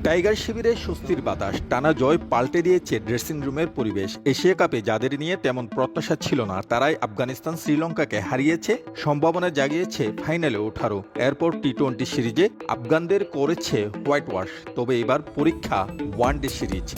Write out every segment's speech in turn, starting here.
Tiger শিবিরে স্বস্তির বাতাস, টানা জয় পাল্টে দিয়েছে ড্রেসিং রুমের পরিবেশ। এশিয়া কাপে যাদের নিয়ে তেমন প্রত্যাশা ছিল না, তারাই আফগানিস্তান শ্রীলঙ্কাকে হারিয়েছে, সম্ভাবনা জাগিয়েছে ফাইনালে ওঠারও। এরপর টি-20 সিরিজে আফগানদের করেছে হোয়াইট ওয়াশ। তবে এবার পরীক্ষা ওয়ানডে সিরিজ।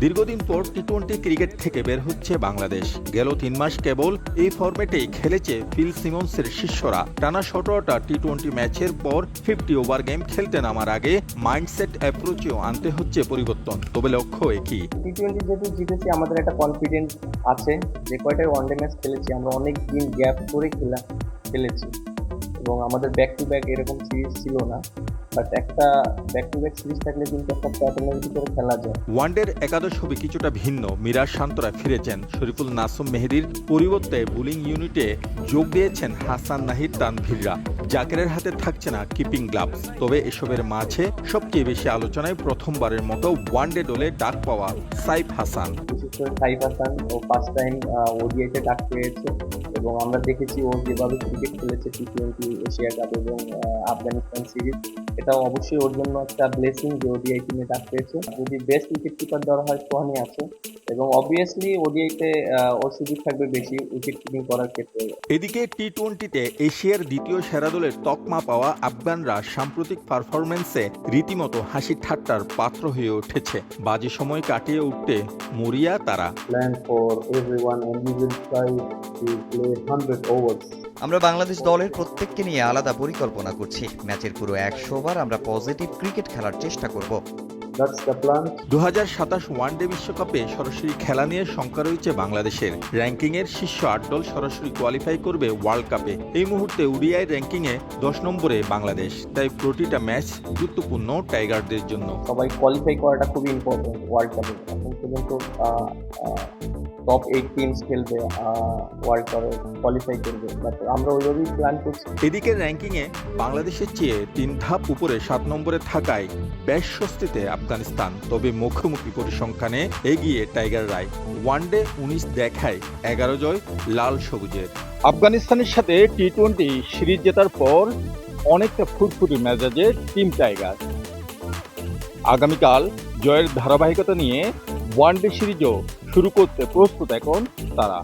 দীর্ঘদিন পর টি-20 ক্রিকেট থেকে বের হচ্ছে বাংলাদেশ। গেল 3 মাস কেবল এই ফরম্যাটেই খেলেছে ফিল সিমন্সের শিষ্যরা। টানা 17টা টি-20 ম্যাচের পর 50 ওভার গেম খেলতে নামার আগে মাইন্ডসেট অ্যাপ্রোচেও আনতে হচ্ছে পরিবর্তন। তবে লক্ষ্য একই। টি-20 যেহেতু জিতেছি, আমাদের একটা কনফিডেন্স আছে যে কয়টাই ওয়ানডে ম্যাচ খেলেছি, আমরা অনেক দিন গ্যাপ করে খেলেছি এবং আমাদের ব্যাক টু ব্যাক এরকম সিরিজ ছিল না। বাট একটা ব্যাক টু ব্যাক সিরিজ থাকলে কিন্তু একটা প্যাটার্নের ভিতরে খেলা যায়। ওয়ানডের একাদশ হবে কিছুটা ভিন্ন। মিরাজ শান্তরা ফিরেছেন, শরীফুল নাসুম মেহেদীর পরিবর্তে বোলিং ইউনিটে যোগ দিয়েছেন হাসান নাহিদ তানভীররা। জাকেরের হাতে থাকছে না কিপিং গ্লাভস। তবে এসবের মাঝে সবচেয়ে বেশি আলোচনায় প্রথমবারের মতো ওয়ানডে দলে ডাক পাওয়া সাইফ হাসান। বিশেষ করে সাইফ হাসান ও ফার্স্ট টাইম ওডিআইতে ডাক পেয়েছে এবং আমরা দেখেছি ও যেভাবে ক্রিকেট খেলেছে টি-20 এশিয়া কাপ এবং আফগানিস্তান সিরিজ, এটা অবশ্যই ওর জন্য একটা ব্লেসিং যে ওডিআই টিমে ডাক পেয়েছে। যদি বেস্ট উইকেট কিপার ধরা হয় সোহানি আছে এবং অবভিয়াসলি ওডিআইতে ওর সুযোগ থাকবে বেশি উইকেট কিপিং করার ক্ষেত্রে। এদিকে টি-20তে এশিয়ার দ্বিতীয় সেরা দলের তকমা পাওয়া আফগানরা সাম্প্রতিক পারফরম্যান্সে রীতিমতো হাসি ঠাট্টার পাত্র হয়ে উঠেছে। বাজে সময় কাটিয়ে উঠতে মরিয়া তারা। আমরা বাংলাদেশ দলের প্রত্যেককে নিয়ে আলাদা পরিকল্পনা করছি। ম্যাচের পুরো 100 ওভার আমরা পজিটিভ ক্রিকেট খেলার চেষ্টা করব। 2027 ওয়ানডে বিশ্বকাপে সরাসরি খেলা নিয়ে শঙ্কা রয়েছে বাংলাদেশের। র্যাঙ্কিংয়ের শীর্ষ 8 দল সরাসরি কোয়ালিফাই করবে ওয়ার্ল্ড কাপে। এই মুহূর্তে ওডিআই র্যাঙ্কিংয়ে 10 নম্বরে বাংলাদেশ। তাই প্রতিটা ম্যাচ গুরুত্বপূর্ণ টাইগারদের জন্য। সবাই কোয়ালিফাই করাটা খুবই ইম্পর্টেন্ট ওয়ার্ল্ড কাপে। এখন পর্যন্ত টপ 8 টিমস খেলবে, ওয়ার্ল্ড কাপে কোয়ালিফাই করবে, বাট আমরা ওইভাবেই প্ল্যান করছি। এদিকে র্যাঙ্কিংয়ে বাংলাদেশের চেয়ে 3 ধাপ উপরে 7 নম্বরে থাকায় বেশ স্বস্তিতে আফগানিস্তান। তবে মুখোমুখি পরিসংখ্যানে এগিয়ে টাইগাররাই। ওয়ানডে 19 দেখায় 11 জয় লাল সবুজের। আফগানিস্তানের সাথে টি-20 সিরিজ জেতার পর অনেকটা ফুরফুরি মেজাজে টিম টাইগার। আগামীকাল জয়ের ধারাবাহিকতা নিয়ে ওয়ানডে সিরিজও শুরু করতে প্রস্তুত এখন তারা।